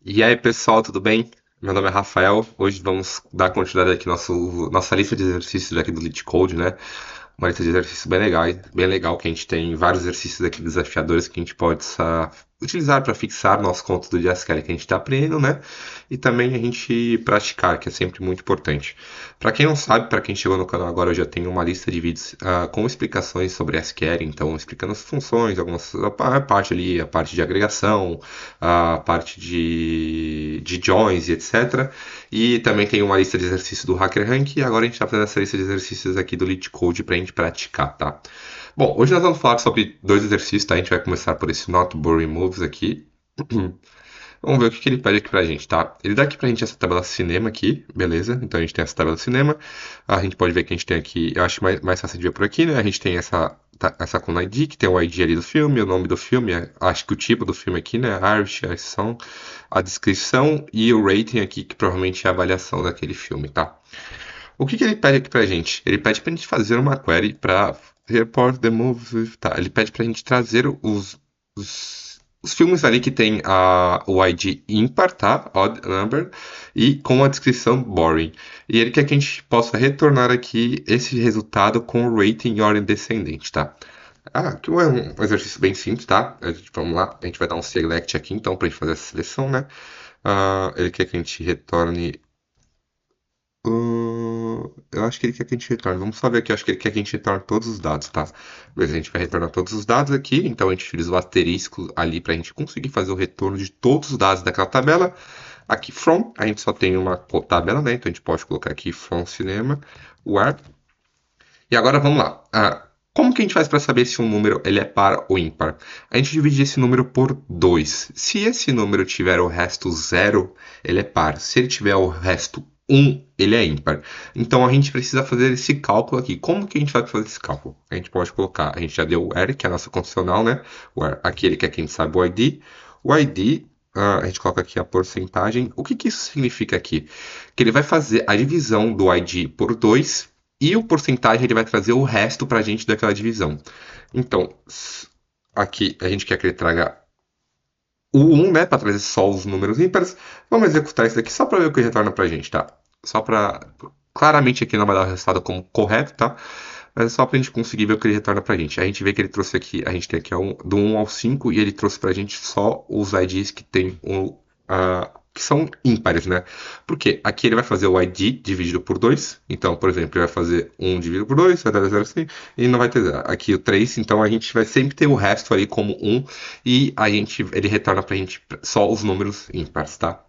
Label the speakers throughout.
Speaker 1: E aí, pessoal, tudo bem? Meu nome é Rafael. Hoje vamos dar continuidade aqui nossa lista de exercícios aqui do Lead Code, né? Uma lista de exercícios bem legal, que a gente tem vários exercícios aqui desafiadores que a gente pode utilizar para fixar nosso conto do Haskell que a gente está aprendendo, né? E também a gente praticar, que é sempre muito importante. Para quem não sabe, para quem chegou no canal agora, eu já tenho uma lista de vídeos com explicações sobre SQL, então explicando as funções, a parte ali, a parte de agregação, a parte de joins e etc. E também tem uma lista de exercícios do HackerRank e agora a gente está fazendo essa lista de exercícios aqui do LeetCode para a gente praticar, tá? Bom, hoje nós vamos falar sobre dois exercícios, tá? A gente vai começar por esse Not Boring Moves aqui. Vamos ver o que ele pede aqui pra gente, tá? Ele dá aqui pra gente essa tabela cinema aqui, beleza? Então a gente tem essa tabela cinema. A gente pode ver que a gente tem aqui, eu acho mais fácil de ver por aqui, né? A gente tem essa com ID, que tem o ID ali do filme, o nome do filme, acho que o tipo do filme aqui, né? Irish, a ação, a descrição e o rating aqui, que provavelmente é a avaliação daquele filme, tá? O que ele pede aqui pra gente? Ele pede pra gente fazer uma query pra report the movies, tá? Ele pede pra gente trazer os filmes ali que tem o ID ímpar, tá? Odd number, e com a descrição boring. E ele quer que a gente possa retornar aqui esse resultado com o rating em ordem descendente, tá? Aqui é um exercício bem simples, tá? Vamos lá, a gente vai dar um select aqui, então, para a gente fazer essa seleção, né? Ele quer que a gente retorne. Eu acho que ele quer que a gente retorne. Vamos só ver aqui. Eu acho que ele quer que a gente retorne todos os dados, tá? Beleza, a gente vai retornar todos os dados aqui. Então a gente utiliza o asterisco ali para a gente conseguir fazer o retorno de todos os dados daquela tabela. Aqui from, a gente só tem uma tabela, né? Então a gente pode colocar aqui from cinema, where. E agora vamos lá. Como que a gente faz para saber se um número ele é par ou ímpar? A gente divide esse número por 2. Se esse número tiver o resto zero, ele é par. Se ele tiver o resto um, ele é ímpar. Então a gente precisa fazer esse cálculo aqui. Como que a gente vai fazer esse cálculo? A gente pode colocar, a gente já deu o where, que é a nossa condicional, né? Where, aqui ele quer que a gente saiba o ID. O ID, a gente coloca aqui a porcentagem. O que que isso significa aqui? Que ele vai fazer a divisão do ID por 2 e o porcentagem ele vai trazer o resto para a gente daquela divisão. Então, aqui a gente quer que ele traga o 1, né, para trazer só os números ímpares. Vamos executar isso aqui só para ver o que retorna para a gente, tá? Só para. Claramente aqui não vai dar o resultado como correto, tá? Mas é só para a gente conseguir ver o que ele retorna para a gente. A gente vê que ele trouxe aqui, a gente tem aqui do 1 ao 5 e ele trouxe para a gente só os IDs que tem que são ímpares, né? Porque aqui ele vai fazer o ID dividido por 2. Então, por exemplo, ele vai fazer 1 dividido por 2, vai dar 0 assim, e não vai ter 0. Aqui o 3, então a gente vai sempre ter o resto ali como 1 e ele retorna pra gente só os números ímpares, tá?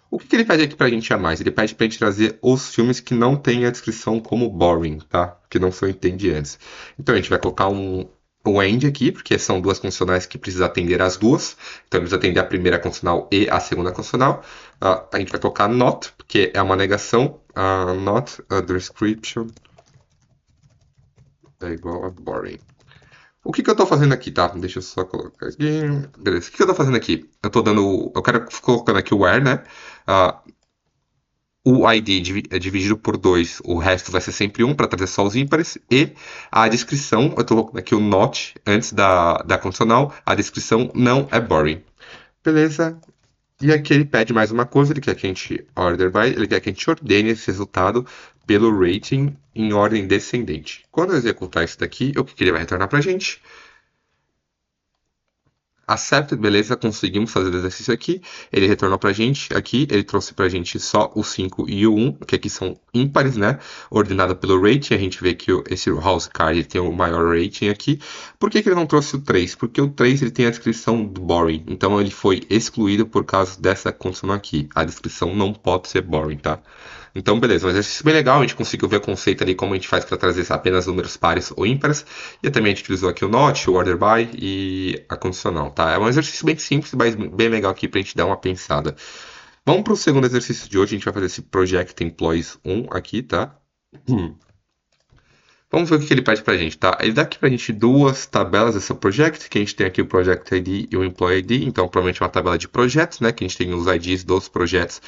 Speaker 1: O que ele pede aqui pra gente a mais? Ele pede pra gente trazer os filmes que não têm a descrição como boring, tá? Que não são entediantes. Então a gente vai colocar um end aqui, porque são duas condicionais que precisa atender as duas. Então ele precisa atender a primeira condicional e a segunda condicional. A gente vai colocar not, porque é uma negação. Not a description é igual a boring. O que eu tô fazendo aqui, tá? Deixa eu só colocar aqui. Beleza. O que eu tô fazendo aqui? Eu quero colocando aqui o where, né? Ah, o ID é dividido por 2, o resto vai ser sempre 1 para trazer só os ímpares. E a descrição, eu estou colocando aqui o not antes da condicional, a descrição não é boring. Beleza. E aqui ele pede mais uma coisa, ele quer que a gente ele quer que a gente ordene esse resultado pelo rating em ordem descendente. Quando eu executar isso daqui, o que ele vai retornar para a gente? Accepted, beleza, conseguimos fazer o exercício aqui. Ele retornou pra gente aqui, ele trouxe pra gente só o 5 e o 1, que aqui são ímpares, né? Ordenado pelo rating, a gente vê que esse house card tem o maior rating aqui. Por que ele não trouxe o 3? Porque o 3 ele tem a descrição do boring, então ele foi excluído por causa dessa condição aqui. A descrição não pode ser boring, tá? Então, beleza, um exercício bem legal, a gente conseguiu ver o conceito ali, como a gente faz para trazer apenas números pares ou ímpares, e também a gente utilizou aqui o not, o order by e a condicional, tá? É um exercício bem simples, mas bem legal aqui para a gente dar uma pensada. Vamos para o segundo exercício de hoje, a gente vai fazer esse Project Employees 1 aqui, tá? Vamos ver o que ele pede pra gente, tá? Ele dá aqui pra gente duas tabelas dessa project, que a gente tem aqui o Project ID e o Employee ID, então provavelmente uma tabela de projetos, né? Que a gente tem os IDs dos projetos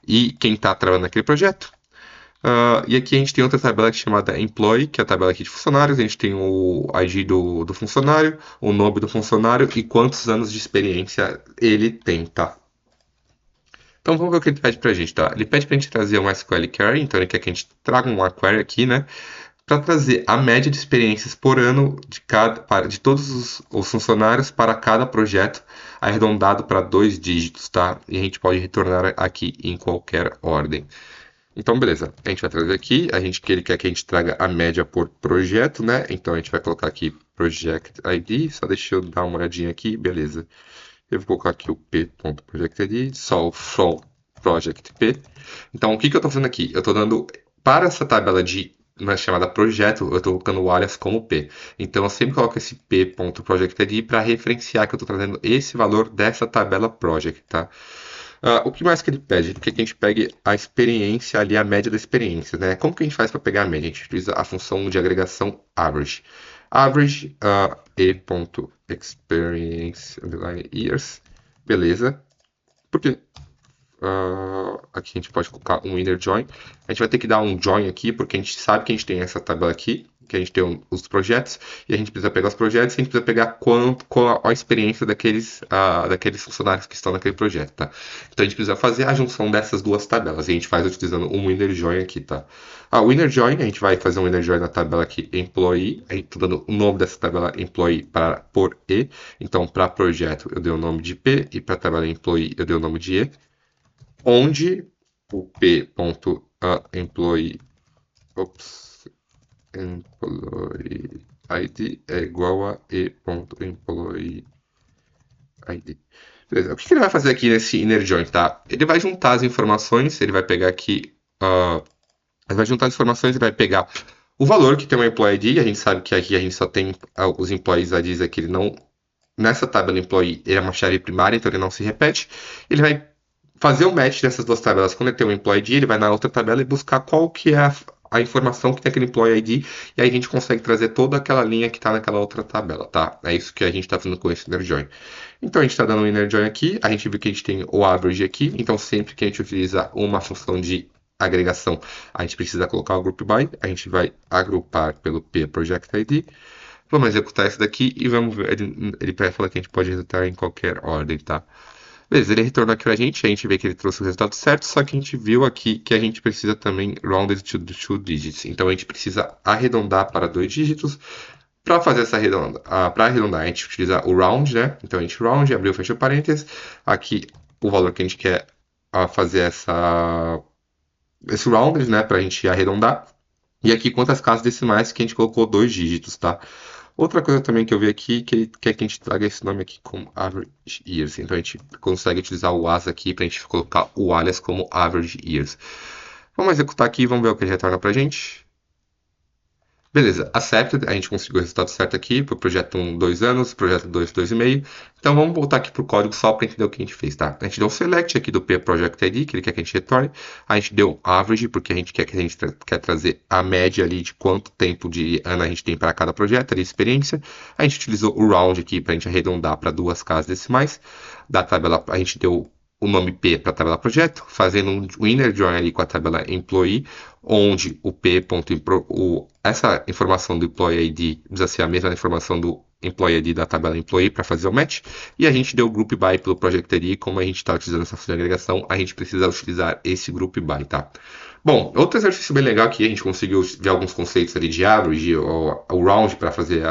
Speaker 1: e quem tá trabalhando naquele projeto. E aqui a gente tem outra tabela chamada Employee, que é a tabela aqui de funcionários. A gente tem o ID do funcionário, o nome do funcionário e quantos anos de experiência ele tem, tá? Então vamos ver o que ele pede pra gente, tá? Ele pede pra gente trazer um SQL Query, então ele quer que a gente traga uma query aqui, né? Para trazer a média de experiências por ano de todos os funcionários para cada projeto, arredondado para 2 dígitos, tá? E a gente pode retornar aqui em qualquer ordem. Então, beleza. A gente vai trazer aqui, ele quer que a gente traga a média por projeto, né? Então a gente vai colocar aqui Project ID, só deixa eu dar uma olhadinha aqui, beleza. Eu vou colocar aqui o p.projectID, só o from project p. Então, o que que eu estou fazendo aqui? Eu estou dando, para essa tabela de uma chamada projeto, eu estou colocando o alias como p. Então, eu sempre coloco esse p.projectID para referenciar que eu estou trazendo esse valor dessa tabela project, tá? O que mais que ele pede? Ele quer que a gente pegue a experiência ali, a média da experiência, né? Como que a gente faz para pegar a média? A gente utiliza a função de agregação average. Average e.experience years. Beleza. Porque aqui a gente pode colocar um inner join. A gente vai ter que dar um join aqui, porque a gente sabe que a gente tem essa tabela aqui, que a gente tem os projetos, e a gente precisa pegar os projetos e a gente precisa pegar qual a experiência daqueles funcionários que estão naquele projeto, tá? Então a gente precisa fazer a junção dessas duas tabelas, e a gente faz utilizando um inner join aqui, tá? O inner join, a gente vai fazer um inner join na tabela aqui employee, aí estou dando o nome dessa tabela employee por e, então para projeto eu dei o nome de p, e para a tabela employee eu dei o nome de e, onde o p.employee employee ID é igual a e.employee ID. Beleza. O que ele vai fazer aqui nesse inner join, tá? Ele vai juntar as informações, ele vai pegar aqui, ele vai juntar as informações e vai pegar o valor que tem uma employee ID. A gente sabe que aqui a gente só tem os employees IDs aqui, ele não, nessa tabela employee ele é uma chave primária, então ele não se repete. Ele vai fazer o match dessas duas tabelas. Quando ele tem um employee ID, ele vai na outra tabela e buscar qual que é a informação que tem aquele employee ID, e aí a gente consegue trazer toda aquela linha que está naquela outra tabela, tá? É isso que a gente está fazendo com esse inner join. Então a gente está dando um inner join aqui, a gente viu que a gente tem o average aqui, então sempre que a gente utiliza uma função de agregação, a gente precisa colocar o group by, a gente vai agrupar pelo p project ID. Vamos executar esse daqui e vamos ver, ele fala que a gente pode executar em qualquer ordem, tá? Beleza, ele retornou aqui pra gente, a gente vê que ele trouxe o resultado certo, só que a gente viu aqui que a gente precisa também rounded to 2 digits. Então a gente precisa arredondar para 2 dígitos. Para fazer essa para arredondar, a gente utiliza o round, né? Então a gente round, abriu, fechou parênteses. Aqui o valor que a gente quer fazer esse rounded, né? Para a gente arredondar. E aqui quantas casas decimais que a gente colocou 2 dígitos, tá? Outra coisa também que eu vi aqui, que ele quer que a gente traga esse nome aqui como average years. Então a gente consegue utilizar o as aqui para a gente colocar o alias como average years. Vamos executar aqui e vamos ver o que ele retorna para a gente. Beleza, accepted, a gente conseguiu o resultado certo aqui para o projeto 1, 2 anos, projeto 2, 2,5. Então vamos voltar aqui para o código só para entender o que a gente fez, tá? A gente deu um select aqui do P Project ID, que ele quer que a gente retorne. A gente deu average, porque a gente quer trazer a média ali de quanto tempo de ano a gente tem para cada projeto, ali, experiência. A gente utilizou o round aqui para a gente arredondar para 2 casas decimais. Da tabela, a gente deu o nome P para a tabela projeto, fazendo um inner join ali com a tabela employee, onde o essa informação do employee ID precisa ser a mesma informação do employee ID da tabela employee para fazer o match, e a gente deu o group by pelo project ID. Como a gente está utilizando essa função de agregação, a gente precisa utilizar esse group by, tá? Bom, outro exercício bem legal aqui, a gente conseguiu ver alguns conceitos ali de average, o round para fazer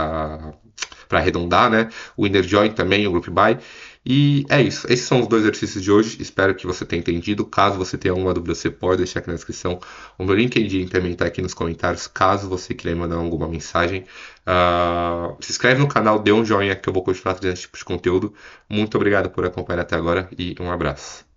Speaker 1: para arredondar, né? O inner join também, o group by. E é isso. Esses são os 2 exercícios de hoje. Espero que você tenha entendido. Caso você tenha alguma dúvida, você pode deixar aqui na descrição. O meu LinkedIn também está aqui nos comentários, caso você queira mandar alguma mensagem. Se inscreve no canal, dê um joinha que eu vou continuar trazendo esse tipo de conteúdo. Muito obrigado por acompanhar até agora e um abraço.